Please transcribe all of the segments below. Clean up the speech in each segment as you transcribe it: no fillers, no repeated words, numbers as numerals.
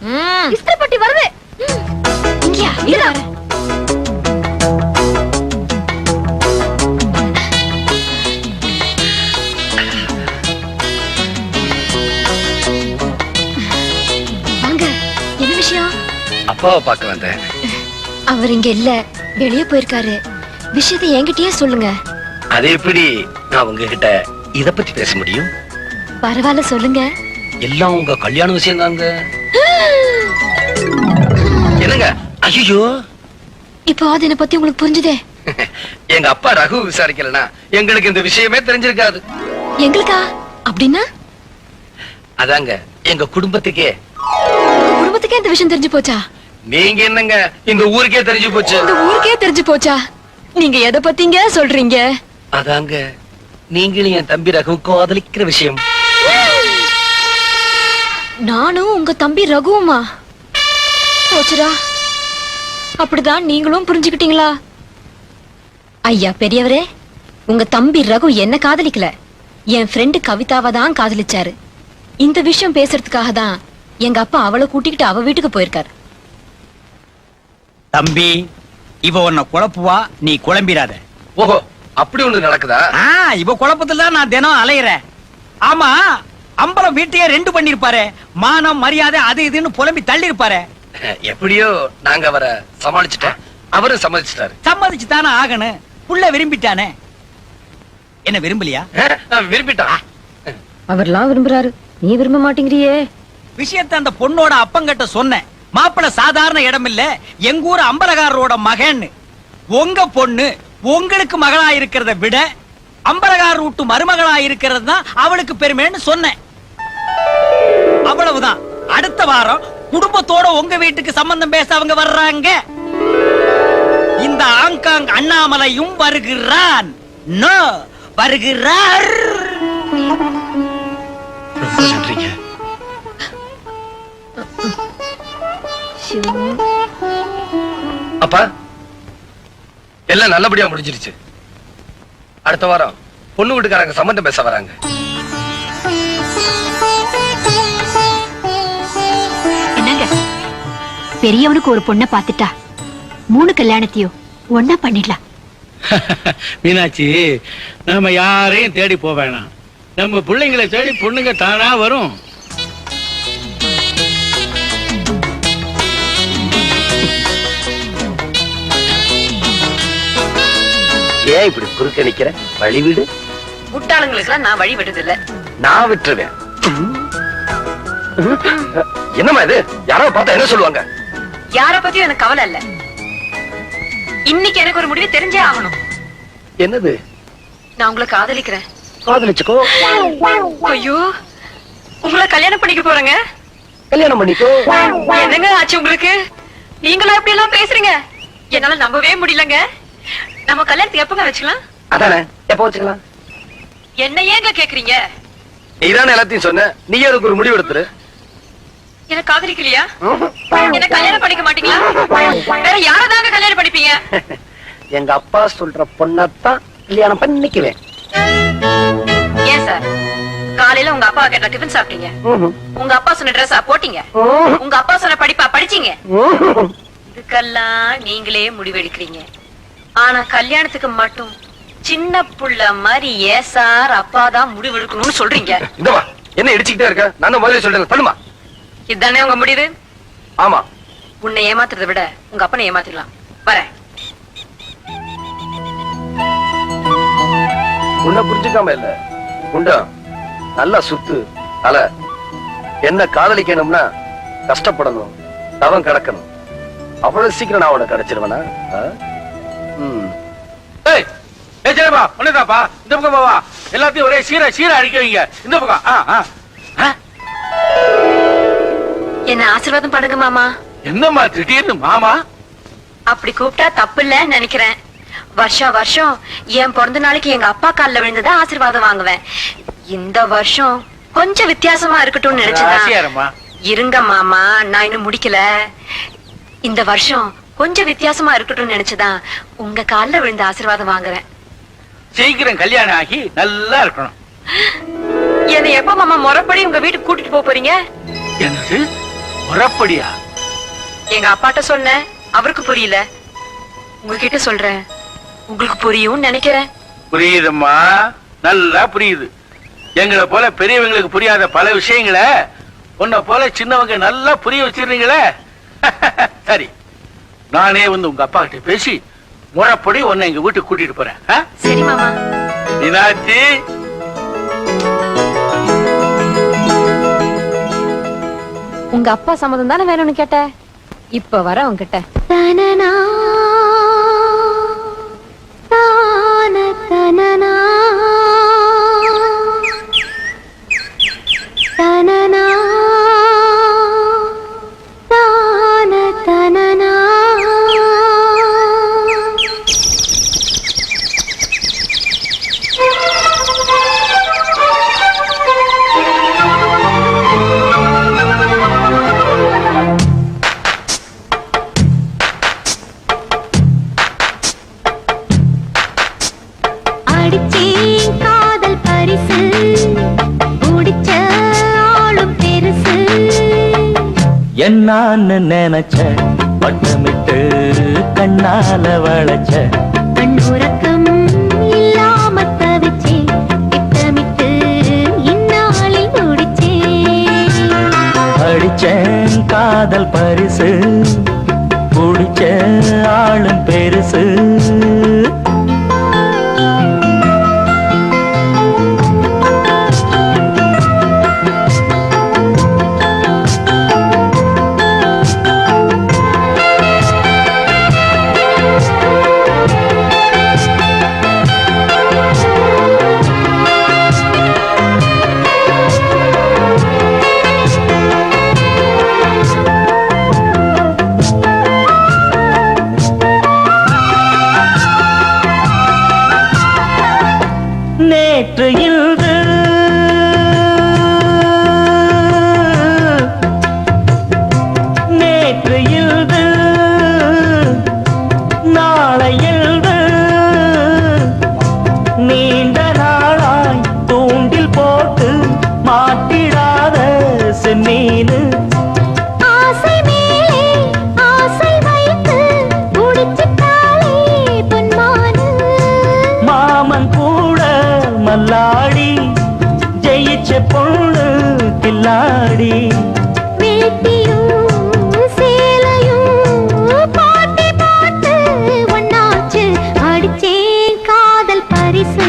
இஸ்திரி பட்டி வருது. இங்கயா இரு. வாங்க. என்ன விஷயம்? அப்பாவை பார்க்க வந்தேன். அவர் இங்க இல்ல, வெளியே போயிருக்காரு. விஷயத்தை என்கிட்டயே சொல்லுங்க. அது எப்படி நான் உங்ககிட்ட இத பத்தி பேச முடியும்? பரவாயில்ல, சொல்லுங்க. எல்லாம் உங்க கல்யாண விஷயம் தாங்க. என்னங்க? ஐயோ, இப்போ அது என்ன பத்தி உங்களுக்கு புரிஞ்சுதே? எங்க அப்பா ரகு விசாரிக்கலனா எங்களுக்கு இந்த விஷயமே தெரிஞ்சிருக்காது. எங்களுக்கா? அப்படின்னா? அதாங்க எங்க குடும்பத்துக்கே. குடும்பத்துக்கே இந்த விஷயம் தெரிஞ்சு போச்சா? நீங்க என்னங்க இந்த ஊருக்கே தெரிஞ்சு போச்சு. இந்த ஊருக்கே தெரிஞ்சு போச்சா? நீங்க எதை பத்திங்க சொல்றீங்க? அதாங்க நீங்களும் என் தம்பி ரகு காதலிக்கிற விஷயம். நானும் உங்க தம்பி ரகுவுமா? போச்சுடா. அப்படிதான் நீங்களும் புரிஞ்சுக்கிட்டீங்களா? ஐயா பெரியவரே, உங்க தம்பி ரகு என்ன காதலிக்கல, என் ஃப்ரெண்டு கவிதாவை தான் காதலிச்சாரு. இந்த விஷயம் பேசுறதுக்காக தான் எங்க அப்பா அவளை கூட்டிக்கிட்டு அவ வீட்டுக்கு போயிருக்காரு. தம்பி, இவ உன்னை குழப்புவா, நீ குழம்பிராத. ஓஹோ, அப்படி ஒண்ணு நடக்குதா? இவ குழப்பத்துல தான் நான் தினம் அலையிறேன். ஆமா, அம்பலம் வீட்டையே 2 பண்ணிருப்பாரு. மானம் மரியாதை அது இதுன்னு புலம்பி தள்ளி இருப்பாரு. எப்படியோ நாங்க அவரை சமாளிச்சுட்டோம், அவரும் சமாளிச்சுட்டாரு. சம்மதிச்சு தானே ஆகணும். புள்ள விரும்பிட்டானே. என்ன விரும்பலையா? விரும்பிட்டான். அவர்லாம் விரும்புறாரு, நீ விரும்ப மாட்டேங்கிறியே. விஷயத்தை அந்த பொண்ணோட அப்பங்கிட்ட சொன்னேன். மாப்பிள்ள சாதாரண இடம் இல்ல, எங்க ஊர் அம்பலகாரரோட மகன். உங்க பொண்ணு உங்களுக்கு மகளா இருக்கிறத விட அம்பலகார வீட்டு மருமகளா இருக்கிறது தான் அவளுக்கு பெருமைன்னு சொன்னேன். அவ்வளவுதான். அடுத்த வாரம் குடும்பத்தோட உங்க வீட்டுக்கு சம்பந்தம் பேச அவங்க வர்றாங்க. இந்த ஆங்காங் அண்ணாமலையும் வருகிறான். நோ, வருகிறார். ரொம்ப நன்றிங்க. அப்பா, எல்லாம் நல்லபடியா முடிஞ்சிருச்சு. அடுத்த வாரம் பொண்ணு வீட்டுக்காரங்க சம்பந்தம் பேச வராங்க. என்னங்க, பெரியவனுக்கு ஒரு பொண்ணை பாத்துட்டா 3 கல்யாணத்தையும் ஒன்னா பண்ணிடலாம். மீனாட்சி, நம்ம யாரையும் தேடி போக வேணாம். நம்ம பிள்ளைங்களை தேடி பொண்ணுங்க தானா வரும். ஏன் இப்படி குறுக்க நிக்கிற? வழி விடு. முட்டாளங்களுக்கு நான் வழி விடுதில்ல. நான் விட்டுருவேன். என்னம்மா இது? யாரோ பார்த்தா என்ன சொல்லுவாங்க? யார பத்தியும் எனக்கு கவலை இல்ல. இன்னைக்கு எனக்கு ஒரு முடிவு தெரிஞ்சே ஆகணும். என்னது? நான் உங்களை காதலிக்கிறேன். காதலிச்சுக்கோ. ஐயோ, உங்களை கல்யாணம் பண்ணிக்க போறேங்க. கல்யாணம் பண்ணிக்கோ. என்னங்க ஆச்சு உங்களுக்கு? நீங்களா இப்படி எல்லாம் பேசுறீங்க? என்னால நம்பவே முடியலங்க. நம்ம கல்யாணத்துக்கு எப்பங்க வச்சுக்கலாம்? அதானே, எப்ப வச்சுக்கலாம்? என்ன ஏங்க கேக்குறீங்க? நீதானே எல்லாத்தையும் சொன்ன, நீயே அதுக்கு ஒரு முடிவு எடுத்துரு. என்ன காதலிக்கலையா? என்ன கல்யாணம் பண்ணிக்க மாட்டீங்களா? வேற யாரதாங்க கல்யாணம் பண்ணிப்பீங்க? எங்க அப்பா சொல்ற பொண்ணத்தான் கல்யாணம் பண்ணிக்குவேன். ஏன் சார், காலையில உங்க அப்பா கேட்ட டிஃபன் சாப்பிட்டீங்க, உங்க அப்பா சொன்ன ட்ரெஸ்ஸா போட்டீங்க, உங்க அப்பா சொன்ன படிப்பா படிச்சீங்க. இதுக்கெல்லாம் நீங்களே முடிவெடுக்கிறீங்க. ஆனா கல்யாணத்துக்கு மட்டும் சின்ன புள்ள மாதிரி ஏன் சார் அப்பாதான் முடிவெடுக்கணும்னு சொல்றீங்க? இந்தவா, என்ன இடிச்சுக்கிட்டே இருக்க? நான் முதல்ல சொல்றேன், பண்ணுமா? இதுதானே உங்க முடிவு? ஆமா. உன்னை ஏமாத்துறதை விட உங்க அப்பனை ஏமாத்திடலாம். வரேன். உன்னை புரிஞ்சுக்காம இல்ல, உண்டா நல்லா சுத்து அல. என்ன காதலிக்கணும்னா கஷ்டப்படணும், தவம் கிடக்கணும். அவ்வளவு சீக்கிரம் நான் உனக்கு கிடைச்சிருவேனா? ஒண்ணுதாப்பா, இந்த பக்கம் பாவா. எல்லாத்தையும் ஒரே சீரா அடிக்க வைங்க. இந்த பக்கம். என்ன ஆசீர்வாதம் பண்ணுங்க மாமா. என்னம்மா திடீர்னு மாமா? அப்படி கூப்பிட்டா தப்பு இல்லன்னு நினைக்கிறேன். வருஷம் வருஷம் என் பிறந்த நாளைக்கு எங்க அப்பா கால்ல விழுந்துதான் ஆசீர்வாதம் வாங்குவேன். இந்த வருஷம் கொஞ்சம் வித்தியாசமா இருக்கட்டும்னு நினைச்சேன். இருங்க மாமா, நான் இன்னும் முடிக்கல. இந்த வருஷம் கொஞ்சம் வித்தியாசமா இருக்கட்டும்னு நினைச்சுதான் உங்க கால்ல விழுந்த ஆசீர்வாதம் வாங்குறேன். சீக்கிரம் கல்யாணம் ஆகி நல்லா இருக்கணும். என்னை எப்ப மாமா முறைப்படி உங்க வீட்டுக்கு கூட்டிட்டு போறீங்க? என்னது? முறப்படியா? எங்க அப்பாட்ட சொன்னேன், அவருக்கு புரியல. உங்ககிட்ட சொல்றேன், உங்களுக்கு புரியும் நினைக்கிறேன். புரியுதும்மா, நல்லா புரியுது. எங்களை போல பெரியவங்களுக்கு புரியாத பல விஷயங்களை உன்னை போல சின்னவங்க நல்லா புரிய வச்சிருந்தீங்களே. சரி, நானே வந்து உங்க அப்பா கிட்ட பேசி முறைப்படி உன்னை எங்க வீட்டுக்கு கூட்டிட்டு போறேன். சரி மாமா. மீனாட்சி, உங்க அப்பா சம்மதம் தானே வேணும்னு கேட்ட, இப்ப வர உன்கிட்ட. என்னான்னு நினைச்ச வட்டமிட்டு கண்ணால வளைச்ச கண்ணுறக்கம் இல்லாம தவிச்சே திட்டமிட்டு இந்நாளில் முடிச்சே அடிச்சேன் காதல் பரிசு குடிச்ச ஆளும் பெருசு நேற்று இன்று நேற்று இன்று நாளை என்று நீண்ட நாளாய் தூண்டில் போட்டு மாட்டிடாத செம்மீனு ஆசை மேலே ஆசை வைத்து முடிச்சிட்டாலே பொன்மானு மாமன் கூட மல்லாடி ஜெயிச்ச பொண்ணு கில்லாடி வேட்டியும் சேலையும் பாட்டி பாட்டு ஒன்னாச்சு அடிச்சேன் காதல் பரிசு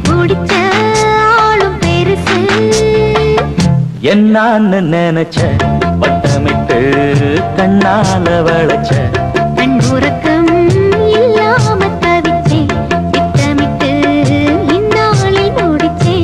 முடிச்ச ஆளும் பெருசு என்னான்னு நினைச்ச வட்டமிட்டு கண்ணால வளைச்ச கண்ணுறக்கம் இல்லாம தவிச்சே திட்டமிட்டு இந்நாளில் முடிச்சே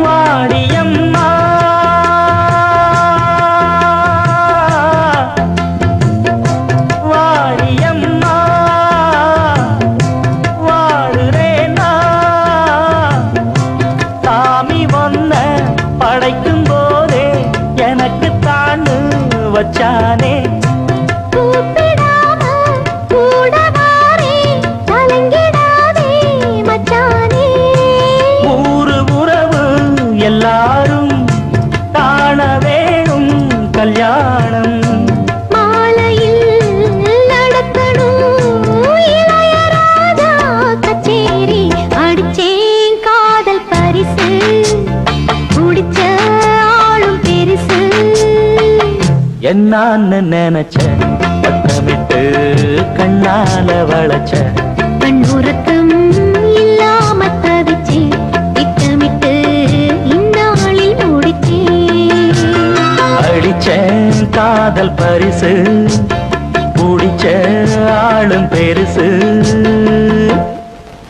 வாடியம்மா வாடியம்மா வாடுறேனா சாமி வந்த படைக்கும் போதே எனக்கு தாண்டு வச்சானே கூப்பிடாம கூட வாரே கலங்கிடாதே மச்சானே ஊரு உறவு எல்லாரும் காண வேணும் கல்யாணம் மாலையில் நடக்கணும் இளையராஜா கச்சேரி அடிச்சேன் காதல் பரிசு குடிச்ச ஆளும் பெருசு என்னான்னு நினைச்ச வட்டமிட்டு கண்ணால வளைச்ச கண்ணுறக்கம் இல்லாம தவிச்சே திட்டமிட்டு இந்நாளில் முடிச்சே அடிச்சேன் காதல் பரிசு குடிச்ச ஆளும் பெருசு